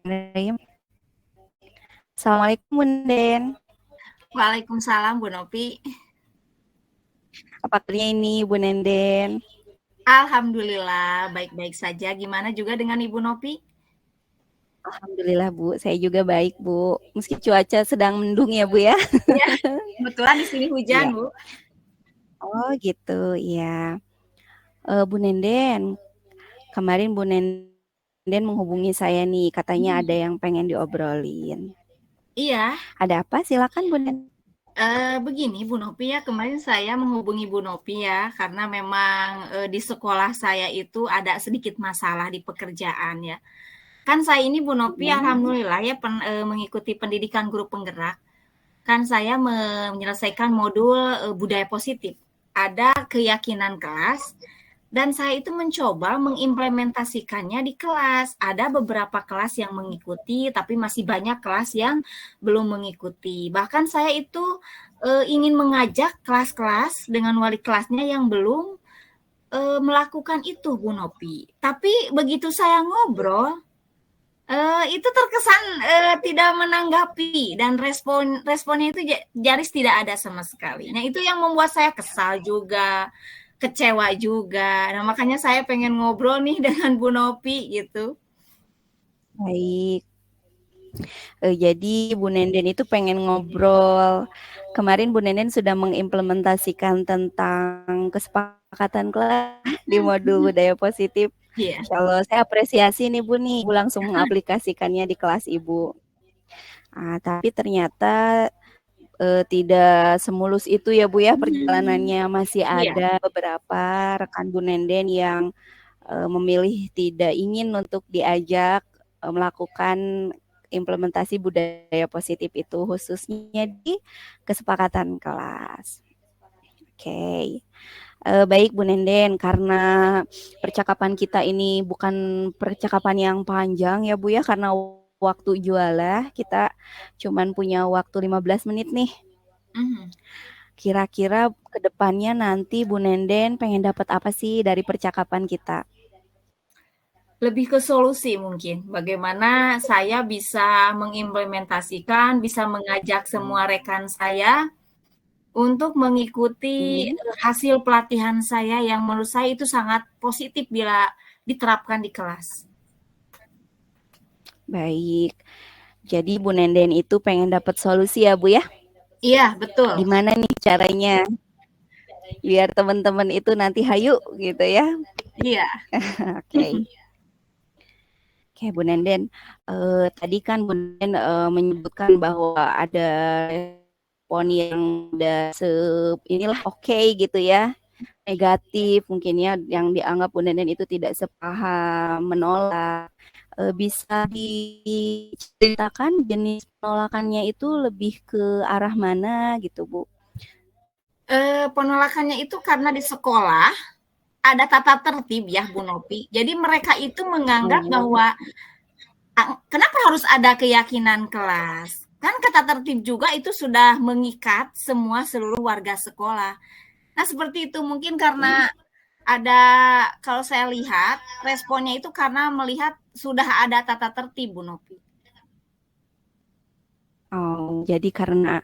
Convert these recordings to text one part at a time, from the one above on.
Bismillahirrahmanirrahim. Assalamualaikum Bun Den. Waalaikumsalam Bu Nopi. Apa kabarnya ini Bu Nenden? Alhamdulillah baik-baik saja. Gimana juga dengan Ibu Nopi? Alhamdulillah Bu, saya juga baik Bu. Meski cuaca sedang mendung ya Bu ya. Ya, kebetulan di sini hujan Iya. Bu. Oh gitu, ya. Bu Nenden, kemarin Bu Nenden menghubungi saya nih, katanya ada yang pengen diobrolin. Iya, Ada apa? Silakan Bu Nenden. begini Bu Nopi ya, kemarin saya menghubungi Bu Nopi ya, karena memang di sekolah saya itu ada sedikit masalah di pekerjaan ya. Kan saya ini Bu Nopi, Ya. alhamdulillah ya mengikuti pendidikan guru penggerak. Kan saya menyelesaikan modul budaya positif. Ada keyakinan kelas dan saya itu mencoba mengimplementasikannya di kelas. Ada beberapa kelas yang mengikuti, tapi masih banyak kelas yang belum mengikuti. Bahkan saya itu ingin mengajak kelas-kelas dengan wali kelasnya yang belum melakukan itu, Bu Nopi. Tapi begitu saya ngobrol, itu terkesan, tidak menanggapi dan responnya itu nyaris tidak ada sama sekali. Nah, itu yang membuat saya kesal juga, kecewa juga. Nah, makanya saya pengen ngobrol nih dengan Bu Nopi gitu. Baik. Jadi Bu Nenden itu pengen ngobrol. Kemarin Bu Nenden sudah mengimplementasikan tentang kesepakatan kelas di modul budaya positif. Iya. Insya Allah saya apresiasi nih Bu nih, Bu langsung mengaplikasikannya di kelas Ibu. Tapi ternyata tidak semulus itu ya Bu ya perjalanannya. Masih Iya. ada beberapa rekan Bu Nenden yang memilih tidak ingin untuk diajak melakukan implementasi budaya positif itu khususnya di kesepakatan kelas. Oke. Baik Bu Nenden, karena percakapan kita ini bukan percakapan yang panjang ya Bu ya, karena waktu jualah kita cuman punya waktu 15 menit nih. Mhm. Kira-kira ke depannya nanti Bu Nenden pengen dapat apa sih dari percakapan kita? Lebih ke solusi mungkin, bagaimana saya bisa mengimplementasikan, bisa mengajak semua rekan saya untuk mengikuti Hmm, hasil pelatihan saya yang menurut saya itu sangat positif bila diterapkan di kelas. baik. Jadi Bu Nenden itu pengen dapat solusi ya Bu ya? Iya, betul. Gimana nih caranya biar teman-teman itu nanti hayu gitu ya? Iya. Oke. Oke Bu Nenden, tadi kan Bu Nenden menyebutkan bahwa ada respon yang udah inilah oke gitu ya, negatif mungkin ya, yang dianggap Bu Nenden itu tidak sepaham, menolak. Bisa diceritakan jenis penolakannya itu lebih ke arah mana gitu Bu? Penolakannya itu karena di sekolah ada tata tertib ya Bu Nopi. Jadi mereka itu menganggap Oh, bahwa kenapa harus ada keyakinan kelas? Kan tata tertib juga itu sudah mengikat semua seluruh warga sekolah. Nah, seperti itu mungkin karena ada, kalau saya lihat responnya itu karena melihat sudah ada tata tertib Bu Nopi. oh, jadi karena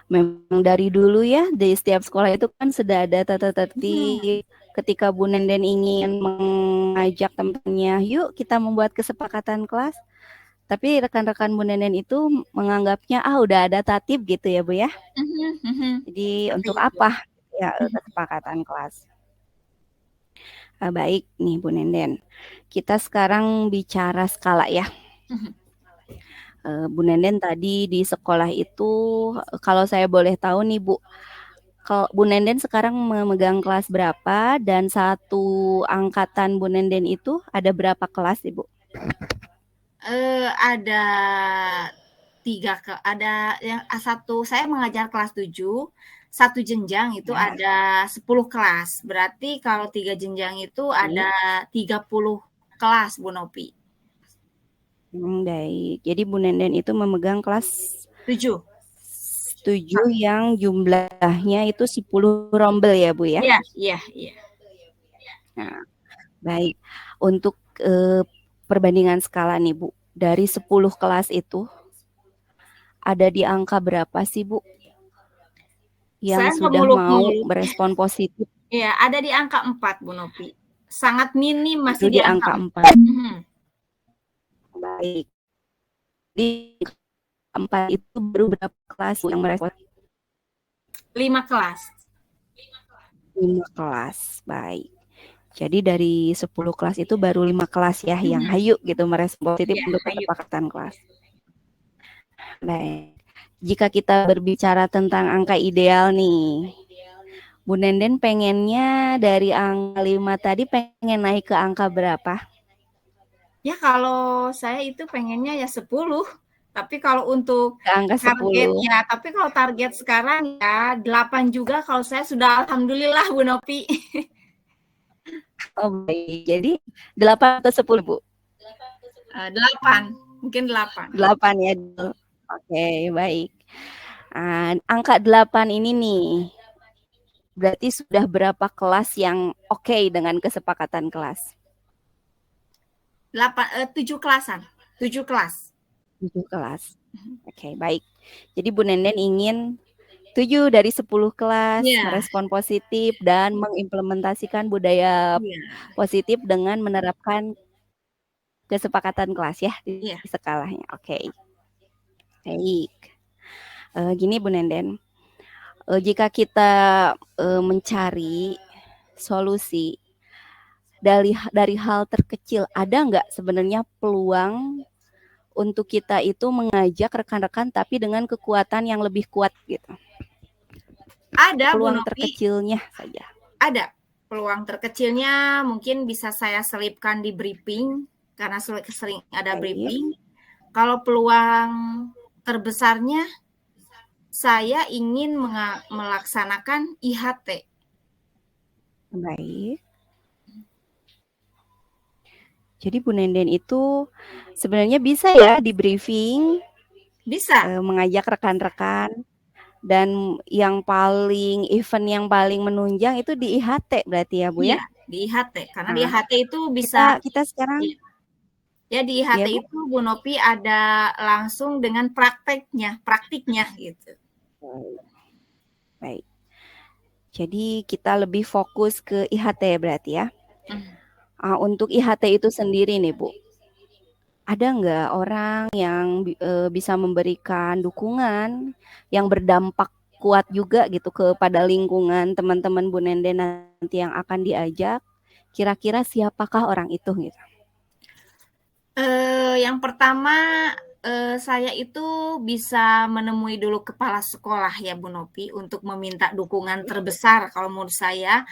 memang dari dulu ya, di setiap sekolah itu kan sudah ada tata Mhm. tertib. Ketika Bu Nenden ingin mengajak teman-temannya, yuk kita membuat kesepakatan kelas. Tapi rekan-rekan Bu Nenden itu menganggapnya, udah ada tatib gitu ya Bu ya. Mhm, mhm. Jadi Seperti untuk itu. apa ya kesepakatan kelas? Baik nih Bu Nenden. Kita sekarang bicara skala ya. Mhm. Bu Nenden tadi di sekolah itu, kalau saya boleh tahu nih Bu, kalau Bu Nenden sekarang memegang kelas berapa dan satu angkatan Bu Nenden itu ada berapa kelas Ibu? Ada ada yang satu, saya mengajar kelas 7, satu jenjang itu Ya, ada 10 kelas. Berarti kalau 3 jenjang itu baik. ada 30 kelas Bu Nopi. Baik. Jadi Bu Nenden itu memegang kelas 7. 7 yang jumlahnya itu 10 rombel ya Bu ya? Iya, iya, iya. Nah, baik. Untuk perbandingan skala nih Bu. dari 10 kelas itu ada di angka berapa sih Bu yang Saya nggak sudah mau muluk-muluk. merespon positif? Ya, ada di angka 4, Bu Nopi. Sangat minim masih Itu di di angka angka 4. 4. Baik. Di 4 itu baru berapa kelas yang merespon? 5 kelas. 5 kelas. Baik. Jadi dari 10 kelas itu baru 5 kelas ya yang hayu gitu merespon positif Ya, untuk hayu. kesepakatan kelas. Baik. Jika kita berbicara tentang angka ideal nih, Bu Nenden pengennya dari angka 5 tadi pengen naik ke angka berapa? Ya, kalau saya itu pengennya ya 10. Tapi kalau untuk Ke angka target 10. ya, tapi kalau target sekarang ya 8 juga kalau saya sudah alhamdulillah Bu Nopi. Oh baik. Jadi 8 atau 10 Bu? 8, mungkin 8. 8 ya. Oke, baik. Angka 8 ini nih, berarti sudah berapa kelas yang oke dengan kesepakatan kelas? 7 kelasan. 7 kelas. 7 kelas. Oke, baik. Jadi Bu Nenden ingin 7 dari 10 kelas Iya, merespon positif dan mengimplementasikan budaya iya, positif dengan menerapkan kesepakatan kelas ya di iya. skalanya. Oke, baik. Gini Bu Nenden, jika kita mencari solusi dari hal terkecil, ada nggak sebenarnya peluang untuk kita itu mengajak rekan-rekan tapi dengan kekuatan yang lebih kuat gitu? Ada Bu Peluang Nopi, terkecilnya saja. ada. Peluang terkecilnya mungkin bisa saya selipkan di briefing karena sering ada Baik, briefing. Kalau peluang terbesarnya saya ingin melaksanakan IHT. baik. Jadi Bu Nenden itu sebenarnya bisa ya di briefing, Bisa. mengajak rekan-rekan dan event yang paling menunjang itu di IHT berarti ya Bu ya? Iya, di IHT. Karena di Nah, IHT itu bisa, kita sekarang ya di IHT ya Bu? itu Bu Nopi ada langsung dengan praktiknya gitu. Baik. Jadi kita lebih fokus ke IHT berarti ya. Untuk IHT itu sendiri nih Bu, ada nggak orang yang bisa memberikan dukungan yang berdampak kuat juga gitu kepada lingkungan teman-teman Bu Nenden nanti yang akan diajak? Kira-kira siapakah orang itu gitu? Yang pertama saya itu bisa menemui dulu kepala sekolah ya Bu Nopi untuk meminta dukungan terbesar kalau menurut saya.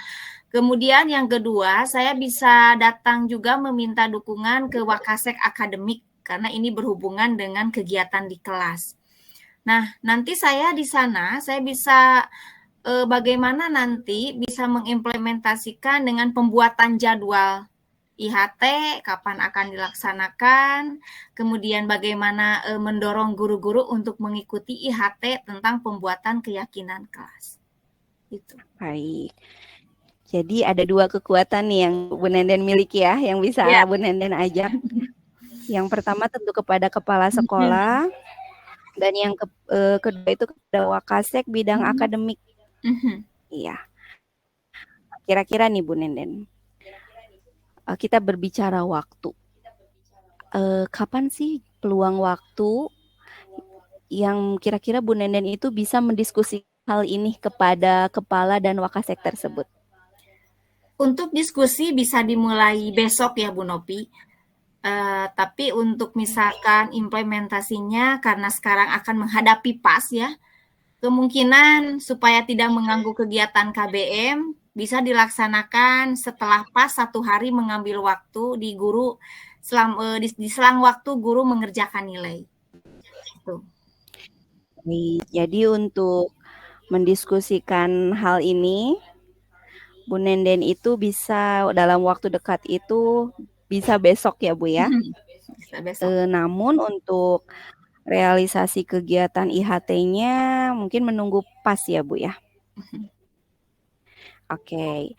Kemudian yang kedua, saya bisa datang juga meminta dukungan ke Wakasek akademik karena ini berhubungan dengan kegiatan di kelas. Nah, nanti saya di sana saya bisa bagaimana nanti bisa mengimplementasikan dengan pembuatan jadwal IHT, kapan akan dilaksanakan, kemudian bagaimana mendorong guru-guru untuk mengikuti IHT tentang pembuatan keyakinan kelas. Itu. Baik. Jadi ada dua kekuatan nih yang Bu Nenden miliki ya, yang Ya. bisa Bu Nenden ajak. Yang pertama tentu kepada kepala sekolah, dan yang kedua itu kepada Wakasek bidang akademik. Iya. Kira-kira nih Bu Nenden, kita berbicara waktu. Kapan sih peluang waktu yang kira-kira Bu Nenden itu bisa mendiskusi hal ini kepada kepala dan Wakasek tersebut? Untuk diskusi bisa dimulai besok ya Bu Nopi. Tapi untuk misalkan implementasinya karena sekarang akan menghadapi PAS ya, kemungkinan supaya tidak mengganggu kegiatan KBM bisa dilaksanakan setelah PAS 1 hari mengambil waktu di guru di selang waktu guru mengerjakan nilai. Gitu. Jadi untuk mendiskusikan hal ini, Bu Nenden itu bisa dalam waktu dekat itu bisa besok ya Bu ya. Bisa besok. Namun untuk realisasi kegiatan IHT-nya mungkin menunggu pas ya Bu ya. Oke,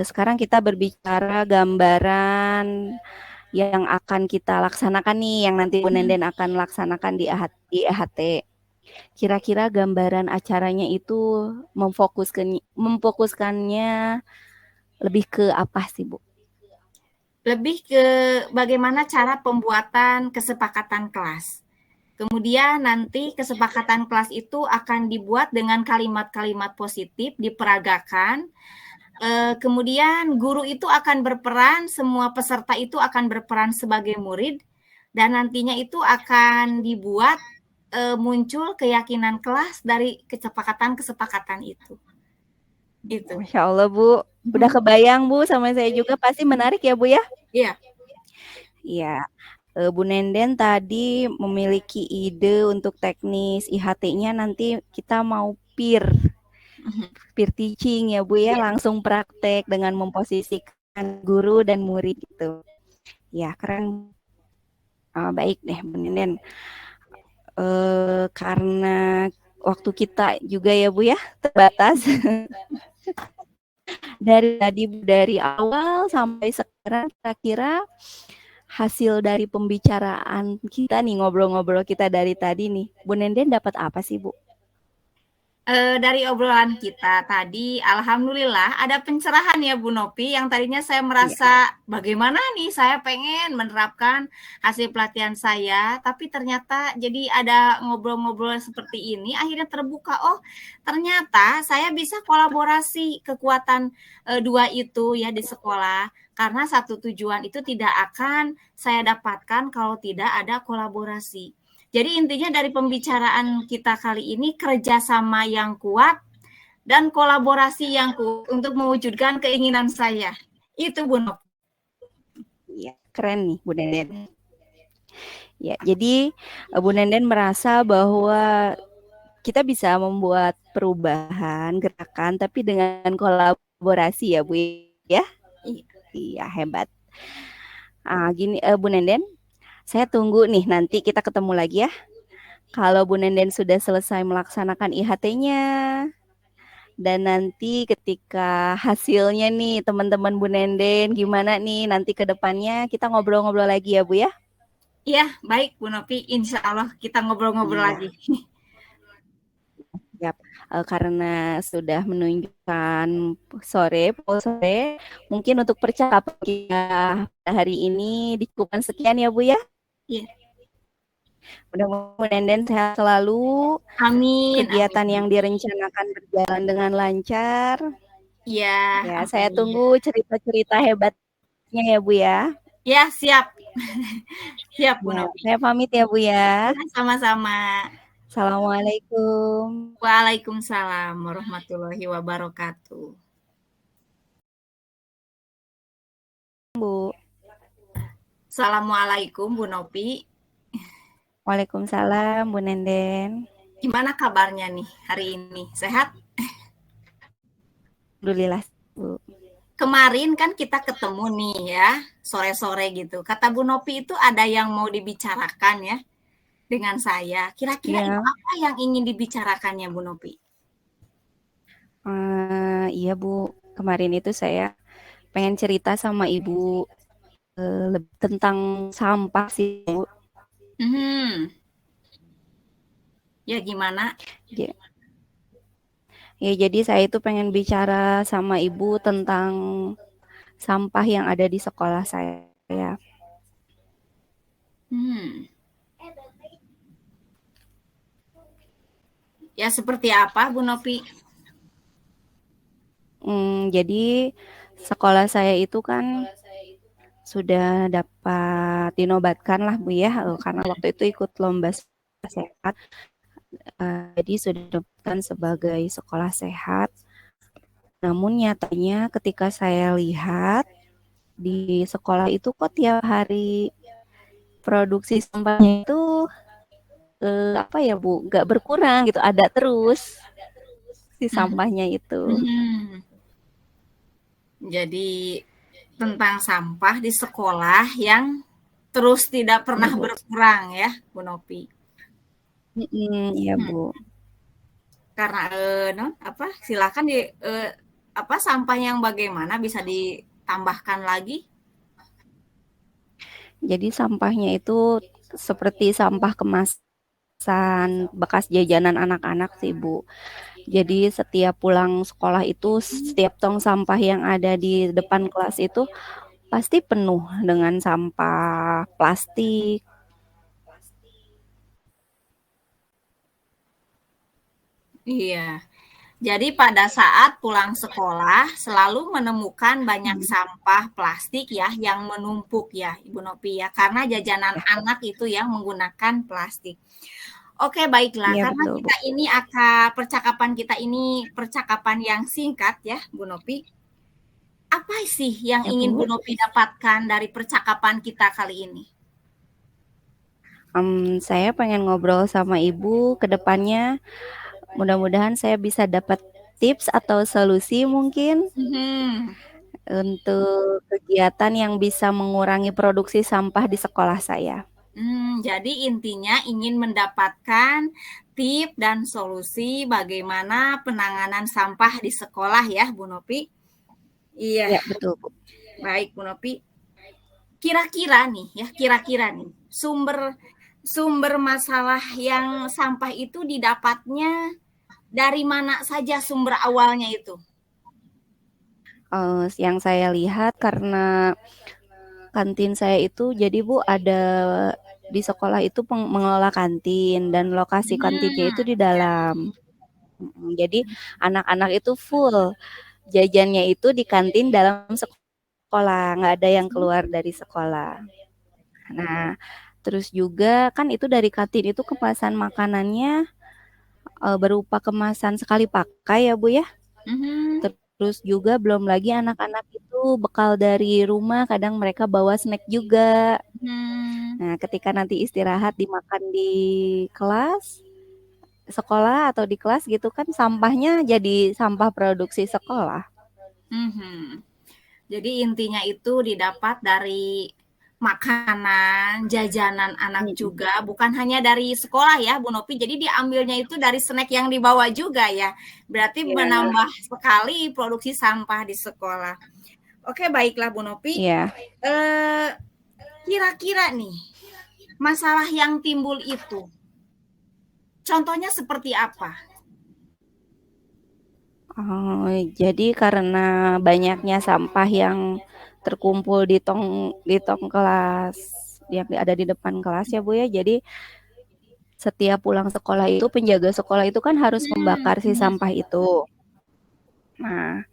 sekarang kita berbicara gambaran yang akan kita laksanakan nih, yang nanti Bu Nenden akan laksanakan di EHT. Kira-kira gambaran acaranya itu memfokuskannya lebih ke apa sih, Bu? Lebih ke bagaimana cara pembuatan kesepakatan kelas. Kemudian nanti kesepakatan kelas itu akan dibuat dengan kalimat-kalimat positif, diperagakan. Kemudian guru itu akan berperan, semua peserta itu akan berperan sebagai murid, dan nantinya itu akan dibuat muncul keyakinan kelas dari kesepakatan-kesepakatan itu. Gitu. Masya Allah, Bu. Udah kebayang, Bu, sama saya juga. Pasti menarik ya, Bu ya? Iya. Iya. Bu Nenden tadi memiliki ide untuk teknis IHT-nya nanti kita mau peer teaching ya Bu ya, langsung praktek dengan memposisikan guru dan murid gitu. Ya, keren. Baik deh Bu Nenden. Karena waktu kita juga ya Bu ya terbatas. dari awal sampai sekarang kira-kira hasil dari pembicaraan kita nih, ngobrol-ngobrol kita dari tadi nih, Bu Nenden dapat apa sih Bu? Dari obrolan kita tadi, alhamdulillah ada pencerahan ya Bu Nopi, yang tadinya saya merasa bagaimana nih saya pengen menerapkan hasil pelatihan saya, tapi ternyata jadi ada ngobrol-ngobrol seperti ini, akhirnya terbuka, oh ternyata saya bisa kolaborasi kekuatan dua itu ya di sekolah, karena satu tujuan itu tidak akan saya dapatkan kalau tidak ada kolaborasi. Jadi intinya dari pembicaraan kita kali ini kerjasama yang kuat dan kolaborasi yang kuat untuk mewujudkan keinginan saya. Itu Bu Nop. Iya, keren nih Bu Nenden. Ya, jadi Bu Nenden merasa bahwa kita bisa membuat perubahan gerakan tapi dengan kolaborasi ya Bu ya. Iya, hebat. Gini Bu Nenden, saya tunggu nih nanti kita ketemu lagi ya. Kalau Bu Nenden sudah selesai melaksanakan IHT-nya, dan nanti ketika hasilnya nih teman-teman Bu Nenden gimana nih nanti ke depannya kita ngobrol-ngobrol lagi ya Bu ya. Iya, baik Bu Nopi. Insya Allah kita ngobrol-ngobrol lagi. Yap, karena sudah menunjukkan sore, mungkin untuk percakapan kita hari ini dicukupkan sekian ya Bu ya. Iya. Mudah-mudahan Nenden sehat selalu. Amin. Kegiatan amin. yang direncanakan berjalan dengan lancar. Iya. Ya, Amin. saya tunggu cerita-cerita hebatnya ya Bu ya. Ya, siap. Siap Bu Ya, Nopi. saya pamit ya Bu ya. Ya, sama-sama. Assalamualaikum. Waalaikumsalam warahmatullahi wabarakatuh. Bu. Assalamualaikum Bu Nopi. Waalaikumsalam Bu Nenden. Gimana kabarnya nih hari ini? Sehat? Alhamdulillah Bu. Kemarin kan kita ketemu nih ya, sore-sore gitu. Kata Bu Nopi itu ada yang mau dibicarakan ya dengan saya. Kira-kira itu apa yang ingin dibicarakannya Bu Nopi? Iya Bu, kemarin itu saya pengen cerita sama Ibu tentang sampah sih Bu. Ya gimana? Ya jadi saya itu pengen bicara sama Ibu tentang sampah yang ada di sekolah saya. Ya seperti apa Bu Nopi? Jadi sekolah saya itu kan sudah dapat dinobatkan lah Bu ya, karena waktu itu ikut lomba sehat. Jadi sudah dinobatkan sebagai sekolah sehat. Namun nyatanya ketika saya lihat di sekolah itu kok tiap hari produksi sampahnya itu apa ya Bu, nggak berkurang gitu, ada terus si sampahnya itu. Jadi tentang sampah di sekolah yang terus tidak pernah berkurang ya Bu Nopi. Iya Bu. Karena silakan sampah yang bagaimana bisa ditambahkan lagi? Jadi sampahnya itu seperti sampah kemasan bekas jajanan anak-anak sih, Bu. Jadi setiap pulang sekolah itu setiap tong sampah yang ada di depan kelas itu pasti penuh dengan sampah plastik. Iya. Jadi pada saat pulang sekolah selalu menemukan banyak Hmm, sampah plastik ya yang menumpuk ya Ibu Nopi ya karena jajanan ya, anak itu yang menggunakan plastik. Oke baiklah iya karena betul, Bu. kita ini akan percakapan kita ini percakapan yang singkat ya Bu Nopi. Apa sih yang Ya, ingin Bu Bu. Nopi dapatkan dari percakapan kita kali ini? Saya pengen ngobrol sama Ibu ke depannya. Mudah-mudahan saya bisa dapat tips atau solusi mungkin Hmm. untuk kegiatan yang bisa mengurangi produksi sampah di sekolah saya. Jadi intinya ingin mendapatkan tips dan solusi bagaimana penanganan sampah di sekolah ya, Bu Nopi. Iya, Ya, betul, Bu. baik Bu Nopi. Kira-kira nih, sumber sumber masalah yang sampah itu didapatnya dari mana saja sumber awalnya itu? Yang saya lihat karena kantin saya itu jadi Bu ada di sekolah itu mengelola kantin dan lokasi kantinnya itu di Ya. dalam. Jadi anak-anak itu full jajannya itu di kantin dalam sekolah, nggak ada yang keluar dari sekolah. Nah, terus juga kan itu dari kantin itu kemasan makanannya berupa kemasan sekali pakai ya Bu ya. Mhm. Terus juga belum lagi anak-anak itu bekal dari rumah kadang mereka bawa snack juga. Hmm. Nah, ketika nanti istirahat dimakan di kelas, sekolah atau di kelas gitu kan sampahnya jadi sampah produksi sekolah. Mhm. Jadi intinya itu didapat dari makanan, jajanan anak Mm-mm. juga, bukan hanya dari sekolah ya, Bu Nopi. Jadi diambilnya itu dari snack yang dibawa juga ya. Berarti Iya, menambah sekali produksi sampah di sekolah. Oke, baiklah Bu Nopi. iya. Eh, kira-kira nih, masalah yang timbul itu, contohnya seperti apa? Oh, jadi karena banyaknya sampah yang terkumpul di tong kelas yang ada di depan kelas ya Bu ya. Jadi setiap pulang sekolah itu penjaga sekolah itu kan harus Hmm. membakar si sampah itu. Nah,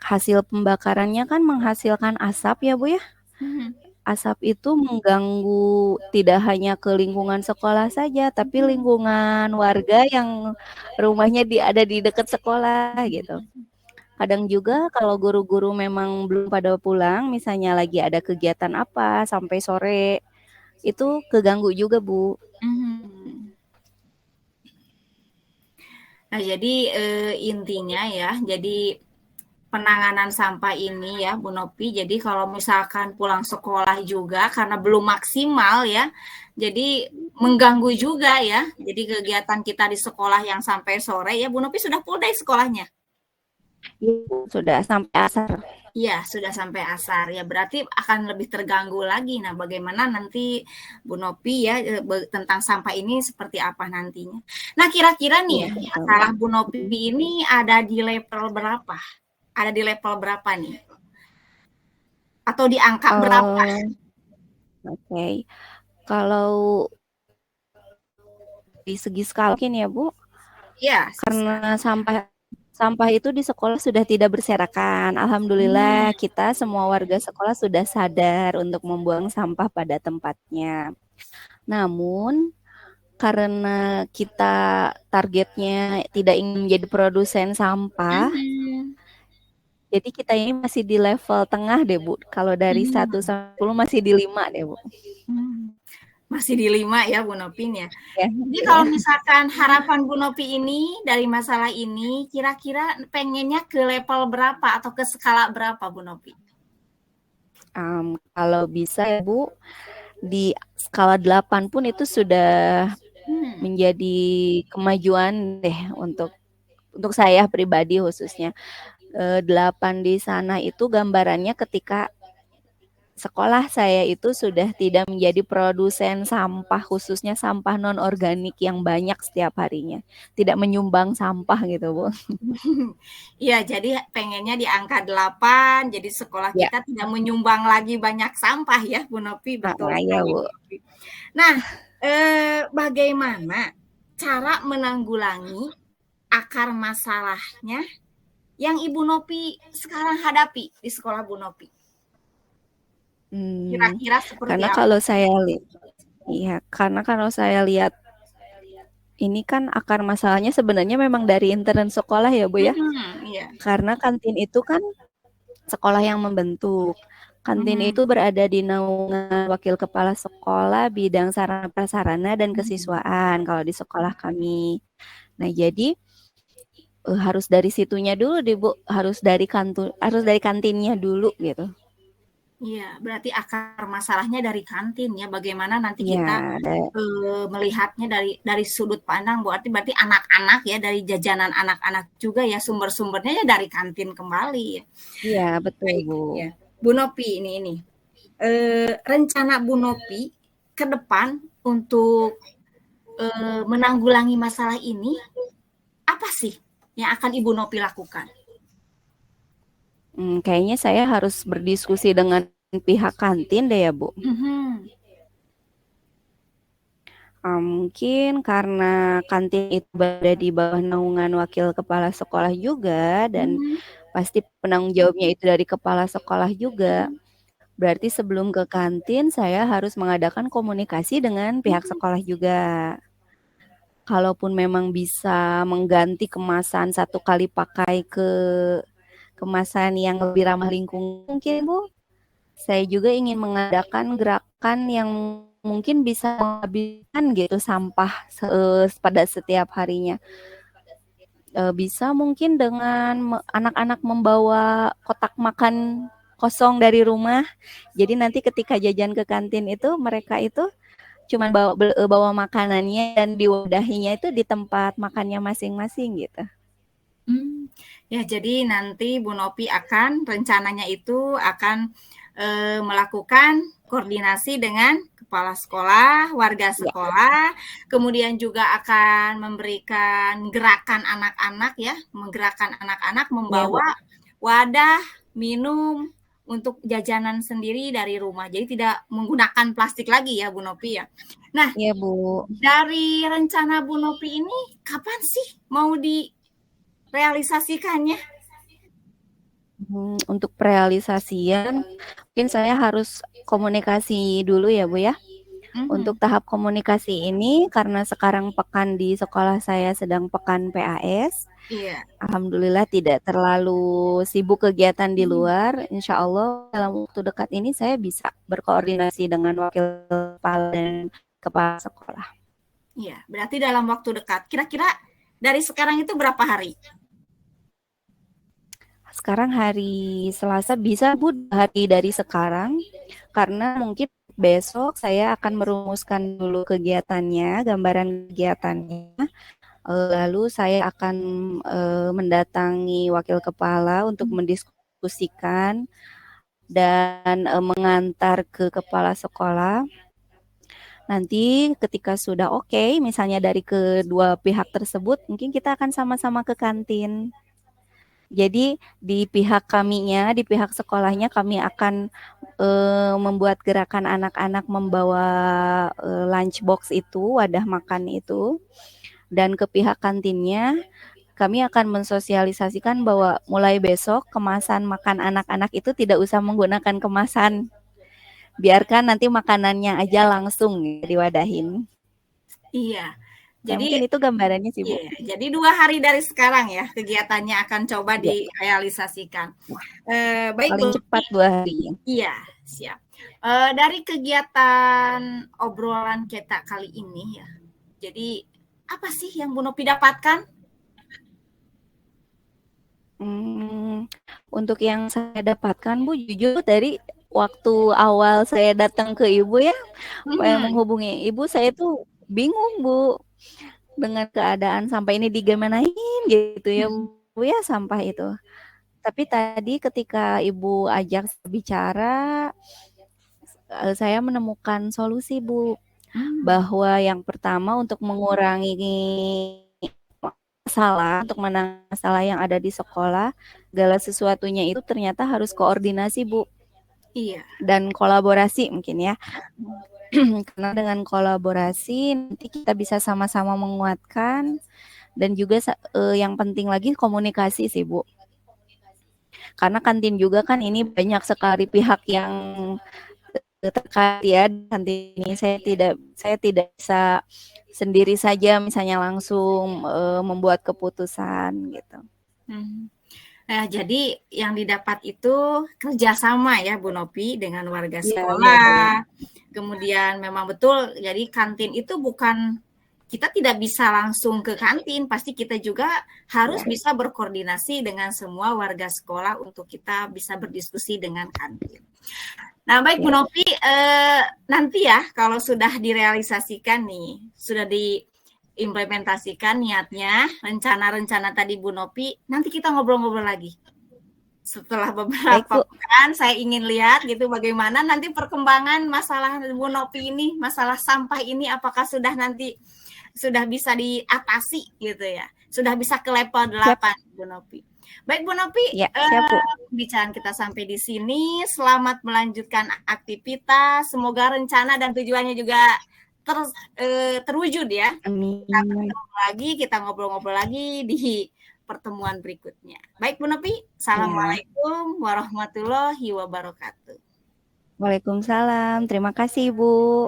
hasil pembakarannya kan menghasilkan asap ya Bu ya. Hmm. Asap itu mengganggu tidak hanya ke lingkungan sekolah saja, tapi lingkungan warga yang rumahnya ada di dekat sekolah gitu. Kadang juga kalau guru-guru memang belum pada pulang, misalnya lagi ada kegiatan apa sampai sore, itu keganggu juga, Bu. Hmm. Nah, jadi intinya ya, jadi penanganan sampah ini ya, Bu Nopi. Jadi kalau misalkan pulang sekolah juga karena belum maksimal ya, jadi mengganggu juga ya. Jadi kegiatan kita di sekolah yang sampai sore ya, Bu Nopi sudah full day sekolahnya. Iya, sudah sampai asar. Iya, sudah sampai asar. Ya, berarti akan lebih terganggu lagi. Nah, bagaimana nanti Bu Nopi ya tentang sampah ini seperti apa nantinya. Nah, kira-kira nih, Iya, betul, Bu. masalah Bu Nopi Mm. ini ada di level berapa? Ada di level berapa nih? Atau di angka berapa? Oke. Kalau di segi skala mungkin ya, Bu, Iya, karena sampah sampah itu di sekolah sudah tidak berserakan. hmm, Alhamdulillah kita semua warga sekolah sudah sadar untuk membuang sampah pada tempatnya. Namun karena kita targetnya tidak ingin menjadi produsen sampah, mhm, jadi kita ini masih di level tengah deh Bu. Kalau dari satu mhm, sampai 10 masih di 5 deh Bu. hmm. Masih di 5 ya Bu Nopin ya. Ya, Jadi kalau ya. misalkan harapan Bu Nopi ini dari masalah ini, kira-kira pengennya ke level berapa atau ke skala berapa Bu Nopi? Kalau bisa ya Bu, di skala 8 pun itu sudah Hmm. menjadi kemajuan deh untuk saya pribadi khususnya. 8 di sana itu gambarannya ketika sekolah saya itu sudah tidak menjadi produsen sampah, khususnya sampah non-organik yang banyak setiap harinya. Tidak menyumbang sampah gitu, Bu. Iya, jadi pengennya di angka 8, jadi sekolah Ya, kita tidak menyumbang lagi banyak sampah ya, Bu Novi, betul ya, sekali, Bu. Bu Novi. Nah, bagaimana cara menanggulangi akar masalahnya yang Ibu Novi sekarang hadapi di sekolah Bu Novi? Kira-kira seperti Karena apa? kalau saya lihat, iya, karena kalau saya lihat ini kan akar masalahnya sebenarnya memang dari intern sekolah ya, Bu ya. Iya. Karena kantin itu kan sekolah yang membentuk. Kantin itu berada di naungan Wakil Kepala Sekolah bidang sarana prasarana dan kesiswaan kalau di sekolah kami. Nah, jadi harus dari situnya dulu deh, Bu. Harus dari kantinnya dulu gitu. Iya, berarti akar masalahnya dari kantin ya. Bagaimana nanti Iya, kita melihatnya dari sudut pandang, berarti anak-anak ya, dari jajanan anak-anak juga ya, sumber-sumbernya ya dari kantin kembali ya. iya betul, Baik, Bu. ya. Bu Nopi ini rencana Bu Nopi ke depan untuk menanggulangi masalah ini apa sih yang akan Ibu Nopi lakukan? Kayaknya saya harus berdiskusi dengan pihak kantin deh ya, Bu. Mungkin karena kantin itu berada di bawah naungan wakil kepala sekolah juga dan pasti penanggung jawabnya itu dari kepala sekolah juga. Berarti sebelum ke kantin saya harus mengadakan komunikasi dengan pihak sekolah juga. Kalaupun memang bisa mengganti kemasan satu kali pakai ke kemasan yang lebih ramah lingkungan mungkin, Bu. Saya juga ingin mengadakan gerakan yang mungkin bisa menghabiskan gitu sampah pada setiap harinya. Bisa mungkin dengan anak-anak membawa kotak makan kosong dari rumah. Jadi nanti ketika jajan ke kantin itu mereka itu cuma bawa makanannya dan diwadahinya itu di tempat makannya masing-masing gitu. Ya, jadi nanti Bu Nopi rencananya itu akan melakukan koordinasi dengan kepala sekolah, warga sekolah, kemudian juga akan memberikan gerakan anak-anak ya, menggerakkan anak-anak membawa wadah minum untuk jajanan sendiri dari rumah. Jadi tidak menggunakan plastik lagi ya, Bu Nopi ya. Nah, Iya, Bu. dari rencana Bu Nopi ini kapan sih mau direalisasikannya? Untuk realisasian mungkin saya harus komunikasi dulu ya, Bu ya. Untuk tahap komunikasi ini karena sekarang pekan di sekolah saya sedang pekan PAS. Iya. Alhamdulillah tidak terlalu sibuk kegiatan di luar. Insya Allah dalam waktu dekat ini saya bisa berkoordinasi dengan wakil kepala dan kepala sekolah. Iya, berarti dalam waktu dekat. Kira-kira dari sekarang itu berapa hari? Sekarang hari Selasa bisa, Bu, hari dari sekarang. Karena mungkin besok saya akan merumuskan dulu kegiatannya, gambaran kegiatannya. Lalu saya akan mendatangi wakil kepala untuk mendiskusikan dan mengantar ke kepala sekolah. Nanti ketika sudah oke, misalnya dari kedua pihak tersebut, mungkin kita akan sama-sama ke kantin. Jadi di pihak kaminya, di pihak sekolahnya kami akan membuat gerakan anak-anak membawa lunchbox itu, wadah makan itu. Dan ke pihak kantinnya, kami akan mensosialisasikan bahwa mulai besok kemasan makan anak-anak itu tidak usah menggunakan kemasan. Biarkan nanti makanannya aja langsung diwadahin. Iya. Ya, Jadi mungkin itu gambarannya sih, Bu. jadi 2 hari dari sekarang ya kegiatannya akan coba direalisasikan. Baik, Paling Bu. cepat 2 hari. Iya, siap. Dari kegiatan obrolan kita kali ini ya. Jadi apa sih yang Bu Nopi dapatkan? Untuk yang saya dapatkan, Bu, jujur dari waktu awal saya datang ke Ibu ya, menghubungi Ibu, saya tuh bingung, Bu, dengan keadaan sampah ini digimanain gitu ya, Bu ya, sampah itu. Tapi tadi ketika Ibu ajak bicara, saya menemukan solusi, Bu, Hmm, bahwa yang pertama untuk mengurangi masalah, untuk menangani masalah yang ada di sekolah, segala sesuatunya itu ternyata harus koordinasi, Bu, iya. dan kolaborasi mungkin ya. Karena dengan kolaborasi nanti kita bisa sama-sama menguatkan dan juga yang penting lagi komunikasi sih, Bu. Karena kantin juga kan ini banyak sekali pihak yang terkait ya kantin ini. Saya tidak bisa sendiri saja misalnya langsung membuat keputusan gitu. Hmm. Nah, jadi yang didapat itu kerjasama ya Bu Nopi dengan warga Iya, iya, Bu. sekolah. Kemudian memang betul, jadi kantin itu bukan kita tidak bisa langsung ke kantin, pasti kita juga harus bisa berkoordinasi dengan semua warga sekolah untuk kita bisa berdiskusi dengan kantin. Nah, baik Bu Ya. Nopi, nanti ya kalau sudah direalisasikan nih, sudah diimplementasikan niatnya, rencana-rencana tadi Bu Nopi, nanti kita ngobrol-ngobrol lagi. Setelah Baik, beberapa Bu. pekan, saya ingin lihat gitu bagaimana nanti perkembangan masalah Bu Nopi ini, masalah sampah ini, apakah sudah nanti sudah bisa diatasi gitu ya, sudah bisa ke level Siap. 8 Bu Nopi. Baik Bu Nopi, Ya, siap, Bu. pembicaraan kita sampai di sini. Selamat melanjutkan aktivitas. Semoga rencana dan tujuannya juga terwujud ya. Kita Amin. ketemu lagi, kita ngobrol-ngobrol lagi di pertemuan berikutnya. Baik Bu Nopi, Ya. Assalamualaikum warahmatullahi wabarakatuh. Waalaikumsalam. Terima kasih, Bu.